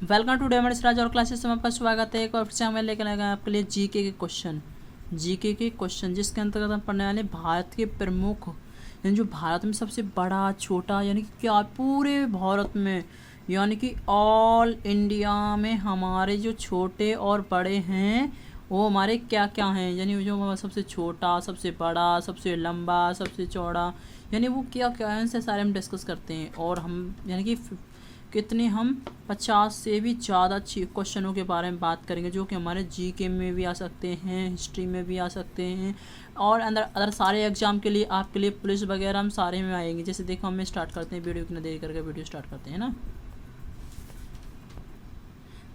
Welcome to डेमंड राज और classes में आपका स्वागत है। एक और फिर से हमें लेकर आएगा आपके लिए जीके के क्वेश्चन जिसके अंतर्गत हम पढ़ने वाले भारत के प्रमुख यानी जो भारत में सबसे बड़ा छोटा यानी कि क्या पूरे भारत में यानी कि ऑल इंडिया में हमारे जो छोटे और बड़े हैं वो हमारे क्या क्या हैं, यानी जो हमारा सबसे छोटा, सबसे बड़ा, सबसे लंबा, सबसे चौड़ा, यानी वो क्या क्या है, इनसे सारे हम डिस्कस करते हैं। और हम यानी कि कितने हम 50 से भी ज़्यादा क्वेश्चनों के बारे में बात करेंगे जो कि हमारे जीके में भी आ सकते हैं, हिस्ट्री में भी आ सकते हैं और अदर सारे एग्जाम के लिए आपके लिए पुलिस वगैरह हम सारे में आएंगे। जैसे देखो हम स्टार्ट करते हैं, वीडियो की न देरी करके वीडियो स्टार्ट करते हैं ना।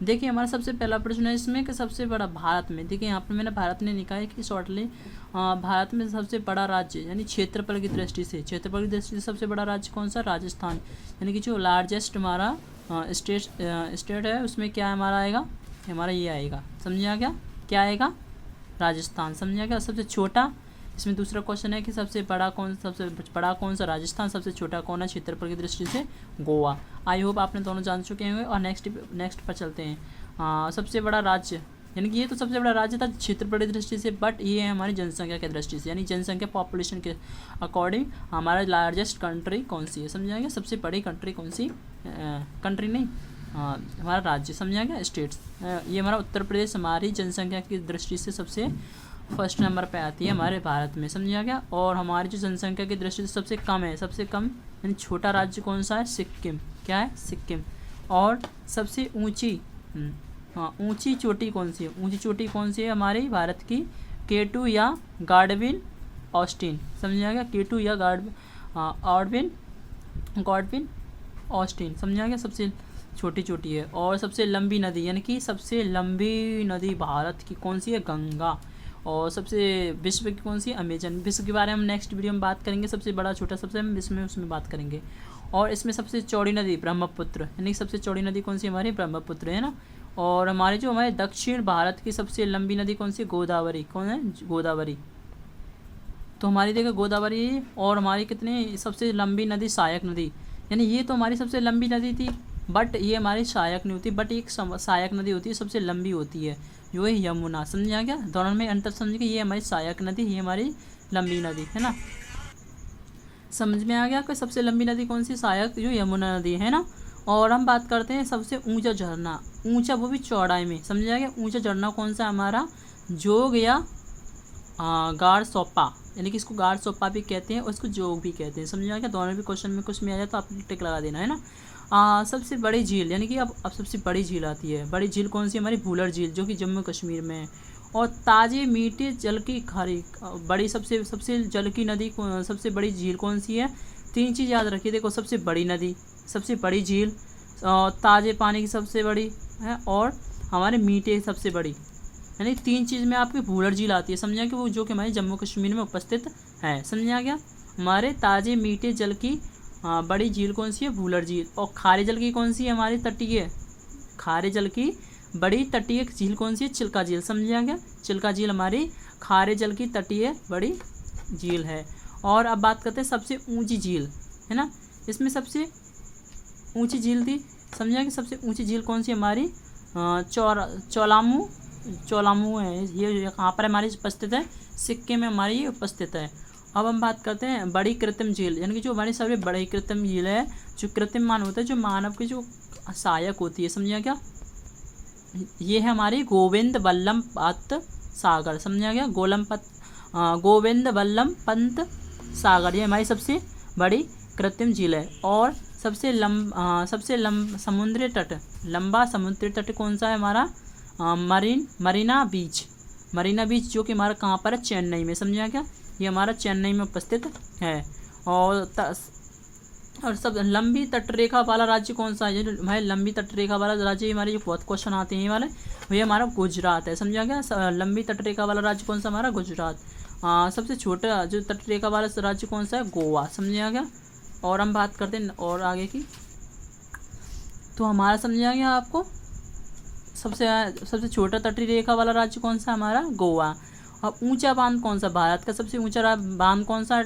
देखिए हमारा सबसे पहला प्रश्न है इसमें कि सबसे बड़ा भारत में, देखिए यहाँ पर मैंने भारत ने लिखा है कि शॉर्टली भारत में सबसे बड़ा राज्य यानी क्षेत्रफल की दृष्टि से सबसे बड़ा राज्य कौन सा? राजस्थान। यानी कि जो लार्जेस्ट हमारा स्टेट है उसमें क्या हमारा आएगा, हमारा ये आएगा, समझा क्या आएगा? राजस्थान। समझा क्या? सबसे छोटा, इसमें दूसरा क्वेश्चन है कि सबसे बड़ा कौन सा? राजस्थान। सबसे छोटा कौन है क्षेत्रफल की दृष्टि से? गोवा। आई होप आपने दोनों जान चुके होंगे। और नेक्स्ट पर चलते हैं। सबसे बड़ा राज्य यानी कि ये तो सबसे बड़ा राज्य था क्षेत्रफल की दृष्टि से, बट ये है हमारी जनसंख्या की दृष्टि से, यानी जनसंख्या पॉपुलेशन के अकॉर्डिंग हमारा लार्जेस्ट कंट्री कौन सी है? समझाएंगे सबसे बड़ी कंट्री कौन सी? कंट्री नहीं, हमारा राज्य। समझाएंगे स्टेट्स। ये हमारा उत्तर प्रदेश हमारी जनसंख्या की दृष्टि से सबसे फर्स्ट नंबर पे आती है हमारे भारत में। समझा गया? और हमारी जो जनसंख्या की दृष्टि से सबसे कम है, सबसे कम यानी छोटा राज्य कौन सा है? सिक्किम। क्या है? सिक्किम। और सबसे ऊंची ऊंची चोटी कौन सी है? ऊंची चोटी कौन सी है हमारी भारत की? K2 या गार्डविन ऑस्टिन। समझा गया? K2 या गॉडविन ऑस्टिन। समझा गया? सबसे छोटी चोटी है। और सबसे लंबी नदी यानी कि सबसे लंबी नदी भारत की कौन सी है? गंगा। और सबसे विश्व की कौन सी? अमेजन। विश्व के बारे में हम नेक्स्ट वीडियो में बात करेंगे, सबसे बड़ा छोटा सबसे हम विश्व में उसमें बात करेंगे। और इसमें सबसे चौड़ी नदी ब्रह्मपुत्र, यानी सबसे चौड़ी नदी कौन सी हमारी? ब्रह्मपुत्र है ना। और हमारे दक्षिण भारत की सबसे लंबी नदी कौन सी? गोदावरी। कौन है? गोदावरी। तो हमारी देखो गोदावरी। और हमारी कितनी सबसे लंबी नदी? सहायक नदी। यानी ये तो हमारी सबसे लंबी नदी थी, बट ये हमारी सहायक नहीं होती, बट एक सहायक नदी होती है सबसे लंबी होती है, जो है यमुना। समझा क्या? दोनों में अंतर समझ के, ये हमारी सहायक नदी, ये हमारी लंबी नदी है ना। समझ में आ गया कि सबसे लंबी नदी कौन सी? सहायक, जो यमुना नदी है ना। और हम बात करते हैं सबसे ऊंचा झरना, ऊंचा वो भी चौड़ाई में। समझा गया? ऊंचा झरना कौन सा हमारा? जोग या गाढ़ सोपा, यानी कि इसको गाढ़ सोपा भी कहते हैं और इसको जोग भी कहते हैं। समझा गया? दोनों भी क्वेश्चन में कुछ में आ जाए तो आप टिक लगा देना है ना। सबसे बड़ी झील, यानी कि अब सबसे बड़ी झील आती है। बड़ी झील कौन सी? हमारी भूलर झील, जो कि जम्मू कश्मीर में है। और ताज़े मीठे जल की खारी बड़ी सबसे जल की नदी सबसे बड़ी झील कौन सी है? 3 चीज़ याद रखिए। देखो, सबसे बड़ी नदी, सबसे बड़ी झील, ताज़े पानी की सबसे बड़ी है, और हमारे मीठे सबसे बड़ी, यानी 3 चीज़ में आपकी भूलर झील आती है। समझा कि वो जो कि हमारे जम्मू कश्मीर में उपस्थित है। समझा गया? हमारे ताज़े मीठे जल की बड़ी झील कौन सी है? भूलर झील। और खारे जल की कौन सी है? हमारी तटीय, खारे जल की बड़ी तटीय झील कौन सी है? चिल्का झील। समझा गया? चिल्का झील हमारी खारे जल की तटीय बड़ी झील है। और अब बात करते हैं सबसे ऊंची झील, है ना। इसमें सबसे ऊंची झील थी, समझा कि सबसे ऊंची झील कौन सी हमारी? चोलामू है। ये कहाँ पर हमारी उपस्थित है? सिक्किम में हमारी ये उपस्थित है। अब हम बात करते हैं बड़ी कृत्रिम झील, यानी कि जो हमारी सबसे बड़ी कृत्रिम झील है, जो कृत्रिम मान होता है, जो मानव की जो सहायक होती है। समझा क्या? ये है हमारी गोविंद वल्लभ पंत सागर। समझा गया? गोविंद वल्लभ पंत सागर, ये हमारी सबसे बड़ी कृत्रिम झील है। और सबसे समुद्री तट, लंबा समुद्री तट कौन सा है हमारा? मरीना बीच, जो कि हमारा कहाँ पर है? चेन्नई में। समझा क्या? ये हमारा चेन्नई में उपस्थित है। और सब लंबी तटरेखा वाला राज्य कौन सा है? जो हमारे लंबी तटरेखा वाला राज्य, हमारे जो बहुत क्वेश्चन आते हैं ये वाले, ये हमारा गुजरात है। समझा गया? लंबी तटरेखा वाला राज्य कौन सा हमारा? गुजरात। सबसे छोटा जो तटरेखा वाला राज्य कौन सा है? गोवा। समझा गया? और हम बात करते हैं और आगे की, तो हमारा समझा गया आपको सबसे छोटा तटीय रेखा वाला राज्य कौन सा? हमारा गोवा। अब ऊंचा बांध कौन सा? भारत का सबसे ऊंचा बांध कौन सा?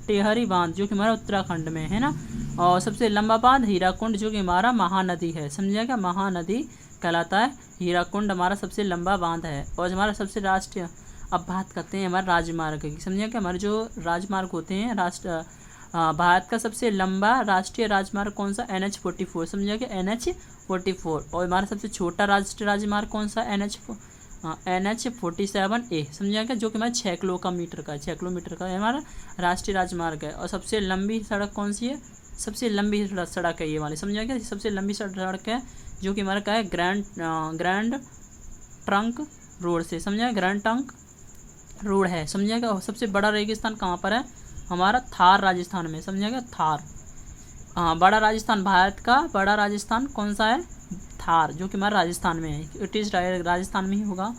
टेहरी बांध, जो कि हमारा उत्तराखंड में है ना। और सबसे लंबा बांध हीराकुंड जो कि हमारा महानदी है, समझिएगा, महानदी कहलाता है। हीराकुंड हमारा सबसे लंबा बांध है। और हमारा सबसे राष्ट्रीय, अब बात करते हैं हमारे राजमार्ग की, समझिएगा, हमारे जो राजमार्ग होते हैं भारत का सबसे लंबा राष्ट्रीय राजमार्ग कौन सा, NH-44, समझिएगा, NH-44। और हमारा सबसे छोटा राष्ट्रीय राजमार्ग कौन सा, NH-47A, समझिएगा, जो कि हमारा 6 किलोमीटर का है, 6 किलोमीटर का है हमारा राष्ट्रीय राजमार्ग है। और सबसे लंबी सड़क कौन सी है, सबसे लंबी सड़क है ये वाली, समझिएगा, सबसे लंबी सड़क है जो कि हमारा क्या है, ग्रैंड ट्रंक रोड से, समझिएगा, ग्रैंड ट्रंक रोड है, समझिएगा। और सबसे बड़ा रेगिस्तान कहाँ पर है, हमारा थार राजस्थान में, समझिएगा, थार। बड़ा राजस्थान, भारत का बड़ा राजस्थान कौन सा है, थार, जो कि हमारा राजस्थान में है। इट इज़ राजस्थान में ही होगा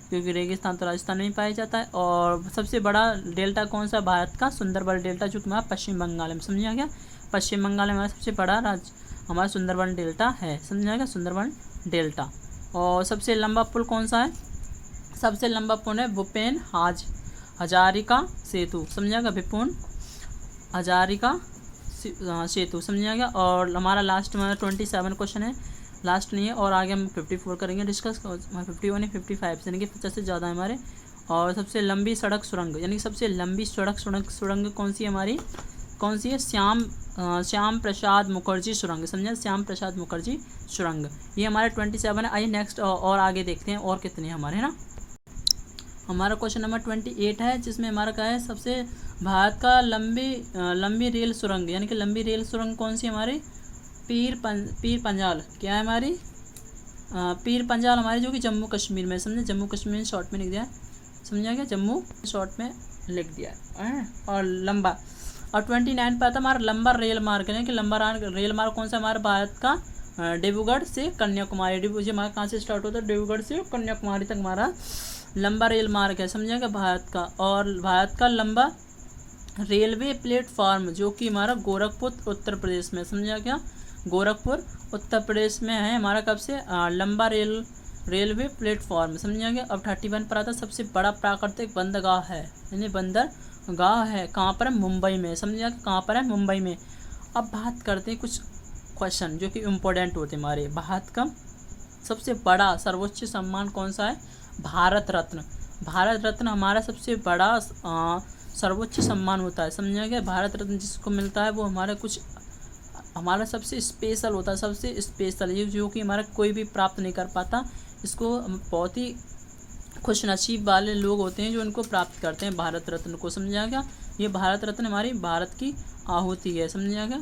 क्योंकि रेगिस्तान तो राजस्थान में ही पाया जाता है। और सबसे बड़ा डेल्टा कौन सा है भारत का, सुंदरबन डेल्टा, जो कि हमारा पश्चिम बंगाल में, समझिएगा, पश्चिम बंगाल में हमारा सबसे बड़ा हमारा सुंदरबन डेल्टा है, समझिएगा, सुंदरबन डेल्टा। और सबसे लंबा पुल कौन सा है, सबसे लंबा पुल है भूपेन हजारिका सेतु, समझिएगा, भूपेन हजारिका सेतु, समझिएगा। और हमारा लास्ट में 27 क्वेश्चन है, लास्ट नहीं है, और आगे हम 54 करेंगे डिस्कस, 51 55 यानी कि 50 से ज़्यादा है हमारे। और सबसे लंबी सड़क सुरंग, यानी कि सबसे लंबी सुरंग कौन सी है हमारी, कौन सी है, श्याम प्रसाद मुखर्जी सुरंग, समझे, श्याम प्रसाद मुखर्जी सुरंग। ये हमारे 27 है। आइए नेक्स्ट और आगे देखते हैं और कितने हमारे, है ना। हमारा क्वेश्चन नंबर 28 है, जिसमें हमारा क्या है, सबसे भारत का लंबी रेल सुरंग, यानी कि लंबी रेल सुरंग कौन सी हमारी, पीर पंजाल, क्या है हमारी, पीर पंजाल हमारी, जो कि जम्मू कश्मीर में, समझे, जम्मू कश्मीर में शॉर्ट में लिख दिया है, समझिएगा, जम्मू शॉर्ट में लिख दिया है। और लंबा, और 29 पर आता हमारा लंबा रेल मार्ग, यानी कि लंबा रेल मार्ग कौन सा हमारा भारत का, डिब्रूगढ़ से कन्याकुमारी, हमारा कहाँ से स्टार्ट होता है, डिब्रूगढ़ से कन्याकुमारी तक हमारा लंबा रेल मार्ग है, समझिएगा, भारत का। और भारत का लंबा रेलवे प्लेटफॉर्म जो कि हमारा गोरखपुर उत्तर प्रदेश में, समझिएगा, क्या, गोरखपुर उत्तर प्रदेश में है हमारा, कब से, लंबा रेलवे प्लेटफॉर्म, समझिएगा। अब 31 पर आता है सबसे बड़ा प्राकृतिक बंदरगाह है, यानी बंदरगाह है कहाँ पर है, मुंबई में, समझिएगा, कहाँ पर है, मुंबई में। अब बात करते हैं कुछ क्वेश्चन जो कि इम्पोर्टेंट होते हैं हमारे। भारत का सबसे बड़ा सर्वोच्च सम्मान कौन सा है, भारत रत्न। भारत रत्न हमारा सबसे बड़ा सर्वोच्च सम्मान होता है, समझिएगा। भारत रत्न जिसको मिलता है वो हमारा सबसे स्पेशल होता है, सबसे स्पेशल, ये जो कि हमारा कोई भी प्राप्त नहीं कर पाता। इसको बहुत ही खुशनसीब वाले लोग होते हैं जो इनको प्राप्त करते हैं भारत रत्न को, समझिएगा। ये भारत रत्न हमारी भारत की आहुति है, समझिएगा।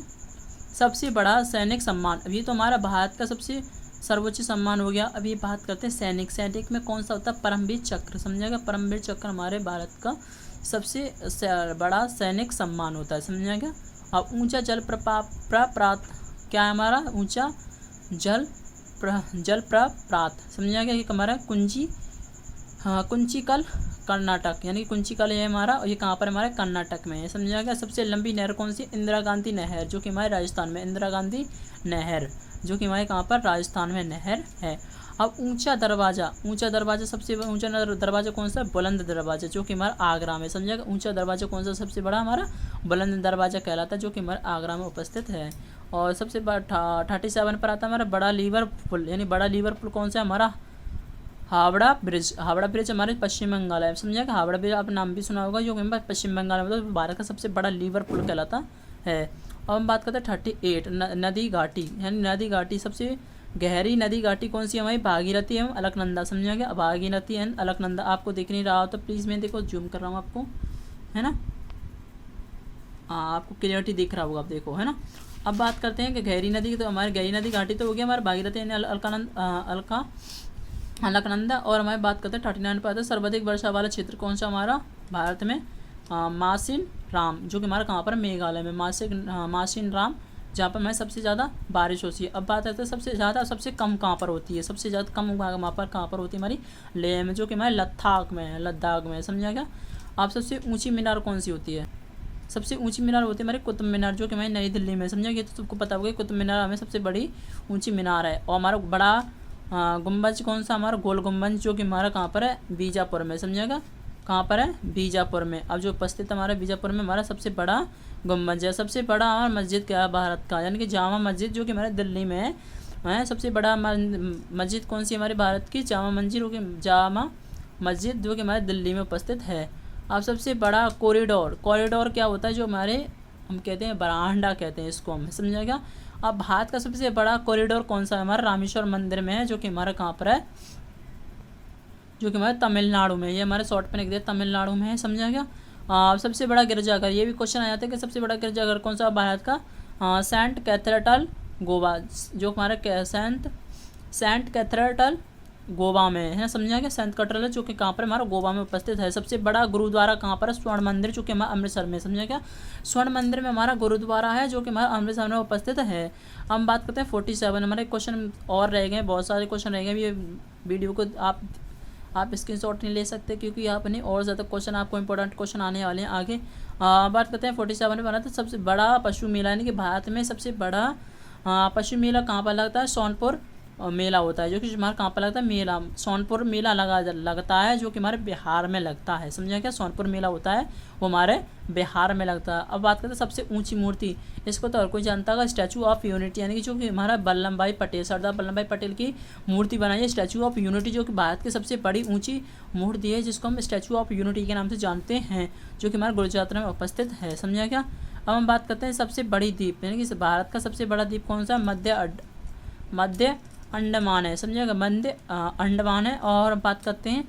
सबसे बड़ा सैनिक सम्मान, अभी तो हमारा भारत का सबसे सर्वोच्च सम्मान हो गया। अभी बात करते हैं सैनिक में कौन सा होता है, परमवीर चक्र, समझिएगा। परमवीर चक्र हमारे भारत का सबसे बड़ा सैनिक सम्मान होता है, समझिएगा। अब ऊंचा जल प्रपात क्या है हमारा, ऊंचा जल प्रपात, समझिएगा, ये हमारा कुंचिकल कर्नाटक, यानी कुंचिकल ये हमारा, ये कहाँ पर हमारे कर्नाटक में है, समझिएगा। सबसे लंबी नहर कौन सी, इंदिरा गांधी नहर, जो कि हमारे राजस्थान में, इंदिरा गांधी नहर, जो कि हमारे कहाँ पर राजस्थान में नहर है। अब ऊंचा दरवाज़ा सबसे ऊंचा दरवाज़ा कौन सा, बुलंद दरवाज़ा, जो कि हमारा आगरा में, समझिएगा। ऊंचा दरवाज़ा कौन सा सबसे बड़ा हमारा, बुलंद दरवाज़ा कहलाता है, जो कि हमारे आगरा में उपस्थित है। और सबसे बड़ा 37 पर आता है हमारा बड़ा लीवर पुल, यानी बड़ा लीवर पुल कौन सा है हमारा, हावड़ा ब्रिज हमारे पश्चिम बंगाल है, समझिएगा। हावड़ा ब्रिज आप नाम भी सुना होगा, जो कि पश्चिम बंगाल में, मतलब भारत का सबसे बड़ा लीवर पुल कहलाता है। अब हम बात करते हैं 38 नदी घाटी, यानी नदी घाटी, सबसे गहरी नदी घाटी कौन सी हमारी, भागीरथी एवं अलकनंदा, समझिएगा। भागीरथी एवं अलकनंदा, आपको दिख नहीं रहा हो तो प्लीज़ मैं देखो जूम कर रहा हूँ आपको, है ना, आपको क्लियरिटी दिख रहा होगा, आप देखो, है ना। अब बात करते हैं कि गहरी नदी की, तो हमारी गहरी नदी घाटी तो हो गया हमारे भागीरथी अलकनंदा। और हमारी बात करते हैं 39 पर आता है सर्वाधिक वर्षा वाला क्षेत्र कौन सा हमारा भारत में, मासिन राम, जो कि हमारा कहाँ पर, मेघालय में, मासिन राम, जहाँ पर हमारे सबसे ज़्यादा बारिश होती है। अब बात करते हैं सबसे कम कहाँ पर होती है, सबसे ज़्यादा कम वहाँ पर कहाँ पर होती है हमारी, लेह में, जो कि हमारे लद्दाख में, समझिएगा। अब सबसे ऊंची मीनार कौन सी होती है, सबसे ऊंची मीनार होती है हमारी कुतुब मीनार, जो कि हमारी नई दिल्ली में, समझिएगा। तो सबको पता होगा कुतुब मीनार हमें सबसे बड़ी ऊँची मीनार है। और हमारा बड़ा गुम्बज कौन सा, हमारा गोल गुम्बज, जो कि हमारा कहाँ पर है, बीजापुर में, समझिएगा। कहाँ पर है, बीजापुर में। अब जो उपस्थित हमारा बीजापुर में हमारा सबसे बड़ा गुम्बद है। सबसे बड़ा हमारा मस्जिद क्या है भारत का, यानी कि जामा मस्जिद जो कि हमारे दिल्ली में है। सबसे बड़ा मस्जिद कौन सी हमारे भारत की, जामा मस्जिद जो कि हमारे दिल्ली में उपस्थित है। अब सबसे बड़ा कॉरिडोर क्या होता है, जो हमारे हम कहते हैं बरांडा कहते हैं इसको हम, समझा क्या। अब भारत का सबसे बड़ा कॉरिडोर कौन सा है, हमारा रामेश्वर मंदिर में है, जो कि हमारा कहाँ पर है, जो कि हमारे तमिलनाडु में। ये हमारे शॉर्ट पे लिख दिया, तमिलनाडु में है, समझा क्या। सबसे बड़ा गिरजाघर, ये भी क्वेश्चन आ जाता है कि सबसे बड़ा गिरजाघर कौन सा भारत का, सेंट कैथेड्रल गोवा, जो हमारा सेंट कैथेड्रल गोवा में है, समझा क्या। सेंट कैथेड्रल जो कि कहाँ पर हमारा गोवा में उपस्थित है। सबसे बड़ा गुरुद्वारा कहाँ पर है, स्वर्ण मंदिर, जो कि हमारा अमृतसर में, समझा क्या। स्वर्ण मंदिर में हमारा गुरुद्वारा है, जो कि हमारा अमृतसर में उपस्थित है। हम बात करते हैं 47, हमारे क्वेश्चन और रह गए, बहुत सारे क्वेश्चन रह गए। ये वीडियो को आप स्क्रीनशॉट नहीं ले सकते, क्योंकि आप नहीं, और ज़्यादा क्वेश्चन आपको इंपॉर्टेंट क्वेश्चन आने वाले हैं आगे। बात करते हैं 47 में बना था सबसे बड़ा पशु मेला, यानी कि भारत में सबसे बड़ा पशु मेला कहाँ पर लगता है, सोनपुर मेला होता है, जो कि हमारा कहाँ पर लगता है, मेला सोनपुर मेला लगता है, जो कि हमारे बिहार में लगता है, समझा क्या। सोनपुर मेला होता है वो हमारे बिहार में लगता है। अब बात करते हैं सबसे ऊंची मूर्ति, इसको तो हर कोई जानता है, स्टैचू ऑफ यूनिटी, यानी कि जो कि हमारा सरदार वल्लभ भाई पटेल की मूर्ति बनाई है, स्टैचू ऑफ यूनिटी, जो कि भारत की सबसे बड़ी ऊंची मूर्ति है, जिसको हम स्टैचू ऑफ यूनिटी के नाम से जानते हैं, जो कि हमारे गुजरात में उपस्थित है, समझा क्या। अब हम बात करते हैं सबसे बड़ी द्वीप, यानी कि भारत का सबसे बड़ा द्वीप कौन सा, मध्य अंडमान है, समझिएगा, मध्य अंडमान है। और बात करते हैं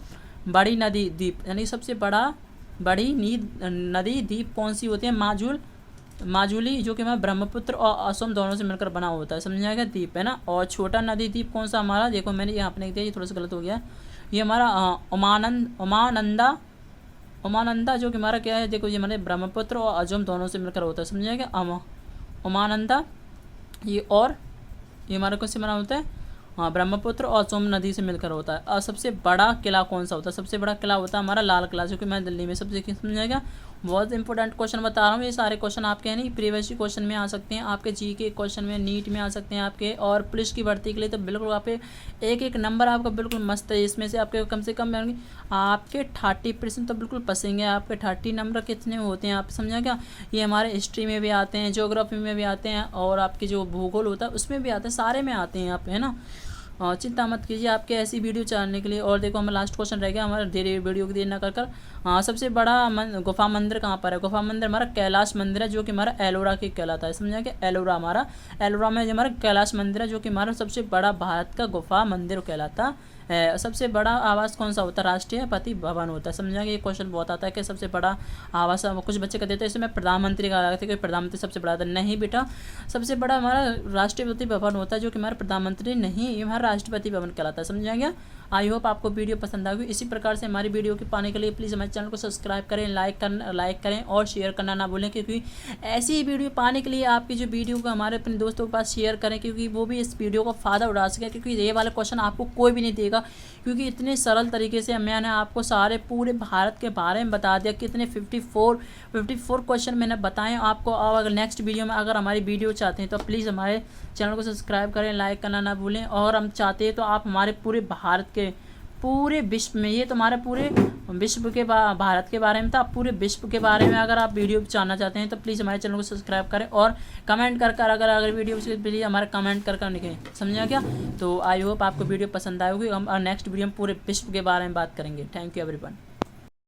बड़ी नदी द्वीप, यानी सबसे बड़ी नदी द्वीप कौन सी होती है, माजुली, जो कि हमारा ब्रह्मपुत्र और असम दोनों से मिलकर बना होता है, समझिएगा, द्वीप है ना। और छोटा नदी द्वीप कौन सा हमारा, देखो मैंने यहाँ पे लिख दिया, ये थोड़ा सा गलत हो गया, ये हमारा उमानंदा, जो कि हमारा क्या है, देखो ये हमारे ब्रह्मपुत्र और असम दोनों से मिलकर होता है, समझिएगा, उमानंदा। ये हमारा कौन से बना होता है, हाँ, ब्रह्मपुत्र और सोम नदी से मिलकर होता है। और सबसे बड़ा किला कौन सा होता है, सबसे बड़ा किला होता है हमारा लाल किला, जो कि मैं दिल्ली में सबसे, समझाएगा। बहुत इंपॉर्टेंट क्वेश्चन बता रहा हूँ, ये सारे क्वेश्चन आपके हैं नहीं, प्रीवियस क्वेश्चन में आ सकते हैं, आपके जी के क्वेश्चन में, नीट में आ सकते हैं आपके, और पुलिस की भर्ती के लिए तो बिल्कुल आपके एक नंबर आपका बिल्कुल मस्त है। इसमें से आपके कम से कम आपके 30% तो बिल्कुल पसेंगे, आपके 30 नंबर कितने होते हैं आप, समझा क्या। ये हमारे हिस्ट्री में भी आते हैं, ज्योग्राफी में भी आते हैं, और आपके जो भूगोल होता है उसमें भी आते हैं, सारे में आते हैं आप, है ना। चिंता मत कीजिए आपके ऐसी वीडियो जानने के लिए। और देखो हमारा लास्ट क्वेश्चन रह गया, हमारा वीडियो की देर ना कर सबसे बड़ा गुफा मंदिर कहाँ पर है, गुफा मंदिर हमारा कैलाश मंदिर है, जो कि हमारा एलोरा के कहलाता है, समझा कि एलोरा में हमारा कैलाश मंदिर है, जो कि हमारा सबसे बड़ा भारत का गुफा मंदिर कहलाता है। सबसे बड़ा आवास कौन सा होता है, राष्ट्रपति भवन होता है, समझा कि ये क्वेश्चन बहुत आता है कि सबसे बड़ा आवास, कुछ बच्चे कहते थे इसमें प्रधानमंत्री का लगता है कि प्रधानमंत्री सबसे बड़ा था, नहीं बेटा, सबसे बड़ा हमारा राष्ट्रपति भवन होता है, जो कि हमारा प्रधानमंत्री नहीं, ये हमारा राष्ट्रपति भवन कहलाता है, समझा गया। आई होप आपको वीडियो पसंद आ गई। इसी प्रकार से हमारी वीडियो के पाने के लिए प्लीज़ हमारे चैनल को सब्सक्राइब करें, लाइक करें और शेयर करना ना भूलें, क्योंकि ऐसी वीडियो पाने के लिए आपकी जो वीडियो को हमारे अपने दोस्तों के पास शेयर करें, क्योंकि वो भी इस वीडियो का फ़ायदा उठा सकें, क्योंकि ये वाला क्वेश्चन आपको कोई भी नहीं देगा, क्योंकि इतने सरल तरीके से मैंने आपको सारे पूरे भारत के बारे में बता दिया, कितने 54 क्वेश्चन मैंने बताए आपको। और अगर नेक्स्ट वीडियो में अगर हमारी वीडियो चाहते हैं तो प्लीज़ हमारे चैनल को सब्सक्राइब करें, लाइक करना ना भूलें। और हम चाहते हैं तो आप हमारे पूरे भारत के, पूरे विश्व में, ये तो हमारे पूरे विश्व के भारत के बारे में था, पूरे विश्व के बारे में अगर आप वीडियो जानना चाहते हैं तो प्लीज़ हमारे चैनल को सब्सक्राइब करें और कमेंट कर अगर वीडियो के लिए हमारे कमेंट कर लिखें, समझा क्या। तो आई होप आपको वीडियो पसंद आएगी। हम नेक्स्ट वीडियो में पूरे विश्व के बारे में बात करेंगे। Thank you everyone.